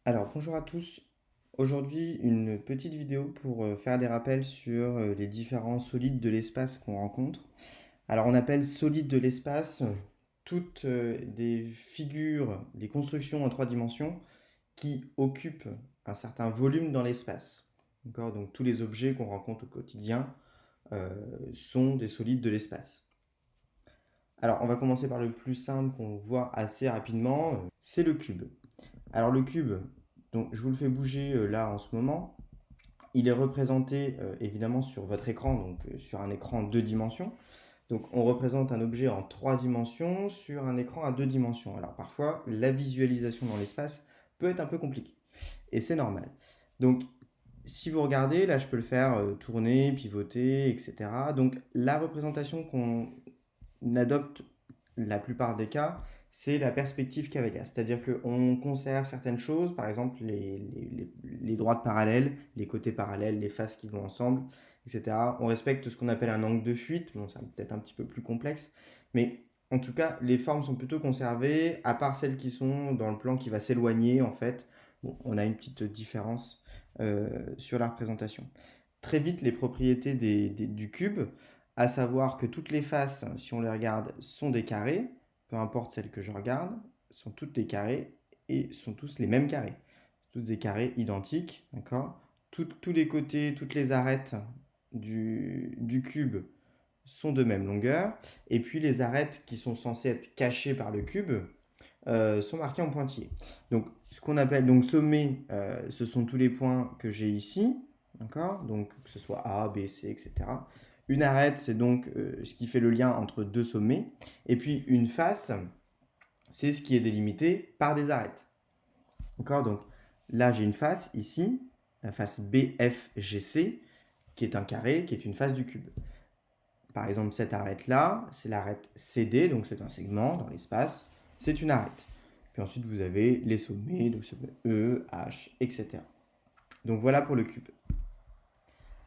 Alors, bonjour à tous. Aujourd'hui, une petite vidéo pour faire des rappels sur les différents solides de l'espace qu'on rencontre. Alors, on appelle solides de l'espace toutes des figures, des constructions en trois dimensions qui occupent un certain volume dans l'espace. D'accord? Donc, tous les objets qu'on rencontre au quotidien euh, sont des solides de l'espace. Alors, on va commencer par le plus simple qu'on voit assez rapidement, c'est le cube. Alors le cube, donc je vous le fais bouger là en ce moment. Il est représenté évidemment sur votre écran, donc sur un écran 2 dimensions. Donc on représente un objet en 3 dimensions sur un écran à 2 dimensions. Alors parfois, la visualisation dans l'espace peut être un peu compliquée. Et c'est normal. Donc si vous regardez, là je peux le faire tourner, pivoter, etc. Donc la représentation qu'on adopte la plupart des cas, c'est la perspective cavalière. C'est-à-dire qu'on conserve certaines choses, par exemple les droites parallèles, les côtés parallèles, les faces qui vont ensemble, etc. On respecte ce qu'on appelle un angle de fuite. Bon, c'est peut-être un petit peu plus complexe, mais en tout cas, les formes sont plutôt conservées, à part celles qui sont dans le plan qui va s'éloigner, en fait. Bon, on a une petite différence sur la représentation. Très vite, les propriétés du cube, à savoir que toutes les faces, si on les regarde, sont des carrés, peu importe celles que je regarde, sont toutes des carrés et sont tous les mêmes carrés. Toutes des carrés identiques, d'accord. Tous les côtés, toutes les arêtes du cube sont de même longueur. Et puis les arêtes qui sont censées être cachées par le cube sont marquées en pointillés. Donc ce qu'on appelle donc sommet, ce sont tous les points que j'ai ici, d'accord. Donc que ce soit A, B, C, etc. Une arête, c'est donc ce qui fait le lien entre deux sommets. Et puis une face, c'est ce qui est délimité par des arêtes. D'accord. Donc là, j'ai une face ici, la face BFGC, qui est un carré, qui est une face du cube. Par exemple, cette arête-là, c'est l'arête CD, donc c'est un segment dans l'espace, c'est une arête. Puis ensuite, vous avez les sommets, donc E, H, etc. Donc voilà pour le cube.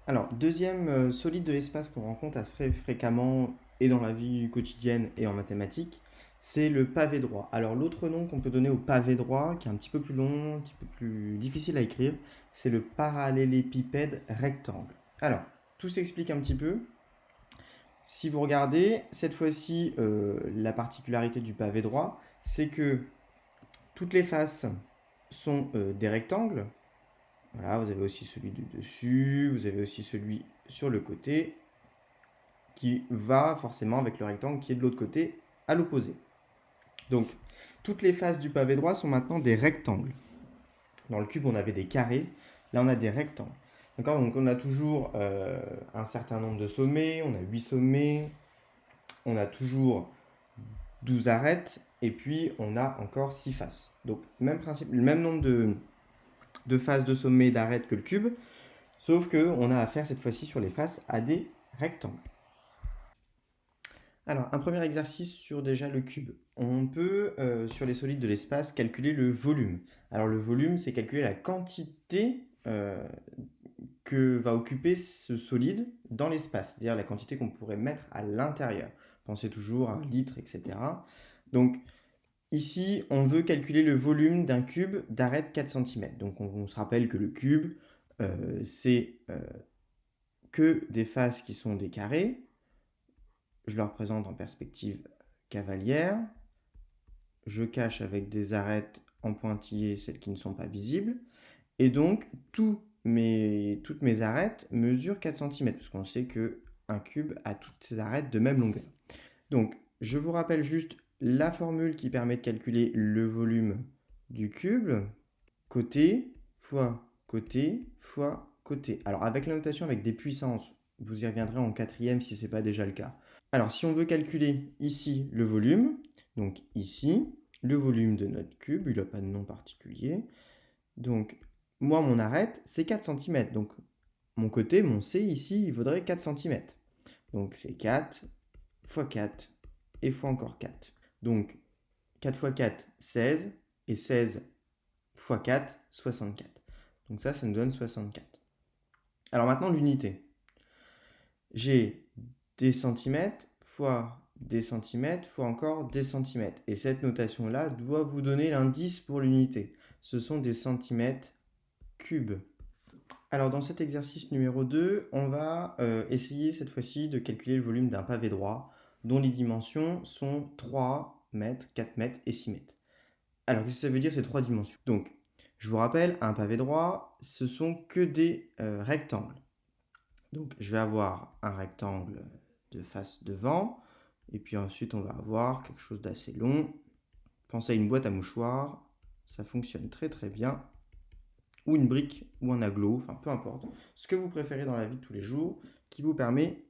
Alors, deuxième solide de l'espace qu'on rencontre assez fréquemment et dans la vie quotidienne et en mathématiques, c'est le pavé droit. Alors, l'autre nom qu'on peut donner au pavé droit, qui est un petit peu plus long, un petit peu plus difficile à écrire, c'est le parallélépipède rectangle. Alors, tout s'explique un petit peu. Si vous regardez, cette fois-ci, la particularité du pavé droit, c'est que toutes les faces sont des rectangles. Voilà, vous avez aussi celui du dessus, vous avez aussi celui sur le côté, qui va forcément avec le rectangle qui est de l'autre côté, à l'opposé. Donc, toutes les faces du pavé droit sont maintenant des rectangles. Dans le cube, on avait des carrés, là on a des rectangles. D'accord. Donc on a toujours un certain nombre de sommets, on a 8 sommets, on a toujours 12 arêtes, et puis on a encore 6 faces. Donc même principe, le même nombre de faces de sommet et d'arêtes que le cube, sauf qu'on a affaire cette fois-ci sur les faces à des rectangles. Alors, un premier exercice sur déjà le cube. On peut, sur les solides de l'espace, calculer le volume. Alors le volume, c'est calculer la quantité que va occuper ce solide dans l'espace, c'est-à-dire la quantité qu'on pourrait mettre à l'intérieur. Pensez toujours à un litre, etc. Donc, ici, on veut calculer le volume d'un cube d'arête 4 cm. Donc, on se rappelle que le cube, c'est que des faces qui sont des carrés. Je le représente en perspective cavalière. Je cache avec des arêtes en pointillés celles qui ne sont pas visibles. Et donc, toutes mes arêtes mesurent 4 cm, parce qu'on sait qu'un cube a toutes ses arêtes de même longueur. Donc, je vous rappelle juste la formule qui permet de calculer le volume du cube. Côté fois côté fois côté. Alors, avec la notation avec des puissances, vous y reviendrez en quatrième si ce n'est pas déjà le cas. Alors, si on veut calculer ici le volume, donc ici, le volume de notre cube, il n'a pas de nom particulier. Donc, moi, mon arête, c'est 4 cm. Donc, mon côté, mon C ici, il vaudrait 4 cm. Donc, c'est 4 fois 4 et fois encore 4. Donc, 4 fois 4, 16. Et 16 fois 4, 64. Donc ça nous donne 64. Alors maintenant, l'unité. J'ai des centimètres fois des centimètres fois encore des centimètres. Et cette notation-là doit vous donner l'indice pour l'unité. ce sont des centimètres cubes. Alors dans cet exercice numéro 2, on va essayer cette fois-ci de calculer le volume d'un pavé droit dont les dimensions sont 3 mètres, 4 mètres et 6 mètres. Alors qu'est-ce que ça veut dire ces 3 dimensions? Donc je vous rappelle, un pavé droit, ce sont que des rectangles. Donc je vais avoir un rectangle de face devant, et puis ensuite on va avoir quelque chose d'assez long. Pensez à une boîte à mouchoirs, ça fonctionne très très bien. Ou une brique, ou un aglo, enfin peu importe. Ce que vous préférez dans la vie de tous les jours, qui vous permet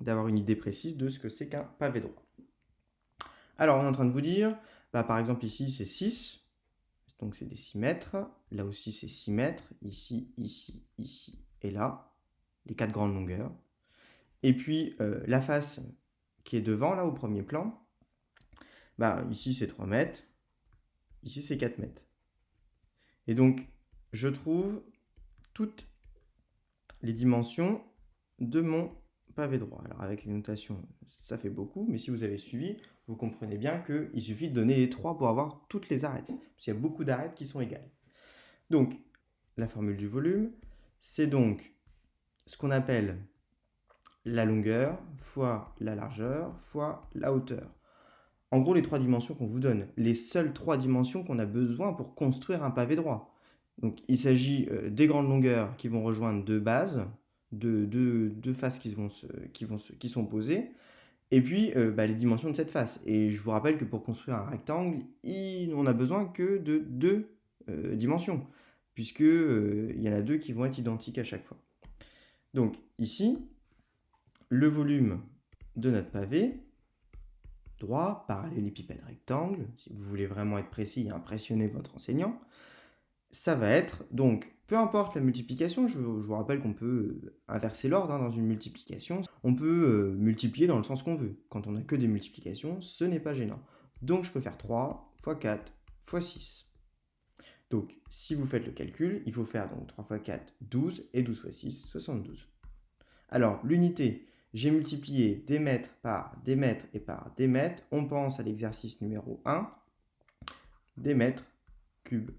d'avoir une idée précise de ce que c'est qu'un pavé droit. Alors on est en train de vous dire, par exemple ici c'est 6, donc c'est des 6 mètres. Là aussi c'est 6 mètres, ici, ici, ici et là, les 4 grandes longueurs. Et puis la face qui est devant, là au premier plan, ici c'est 3 mètres, ici c'est 4 mètres. Et donc je trouve toutes les dimensions de mon pavé droit. Alors avec les notations, ça fait beaucoup, mais si vous avez suivi, vous comprenez bien qu'il suffit de donner les 3 pour avoir toutes les arêtes. Parce qu'il y a beaucoup d'arêtes qui sont égales. Donc, la formule du volume, c'est donc ce qu'on appelle la longueur fois la largeur fois la hauteur. En gros, les 3 dimensions qu'on vous donne, les seules 3 dimensions qu'on a besoin pour construire un pavé droit. Donc, il s'agit des grandes longueurs qui vont rejoindre deux bases, deux faces qui sont posées, et puis les dimensions de cette face. Et je vous rappelle que pour construire un rectangle, on n'a besoin que de 2 dimensions, puisque il y en a 2 qui vont être identiques à chaque fois. Donc ici, le volume de notre pavé droit, parallélépipède rectangle, si vous voulez vraiment être précis et impressionner votre enseignant, ça va être, donc, peu importe la multiplication, je vous rappelle qu'on peut inverser l'ordre dans une multiplication. On peut multiplier dans le sens qu'on veut. Quand on n'a que des multiplications, ce n'est pas gênant. Donc je peux faire 3 fois 4 fois 6. Donc si vous faites le calcul, il faut faire donc 3 fois 4, 12, et 12 fois 6, 72. Alors l'unité, j'ai multiplié des mètres par des mètres et par des mètres. On pense à l'exercice numéro 1, des mètres cubes.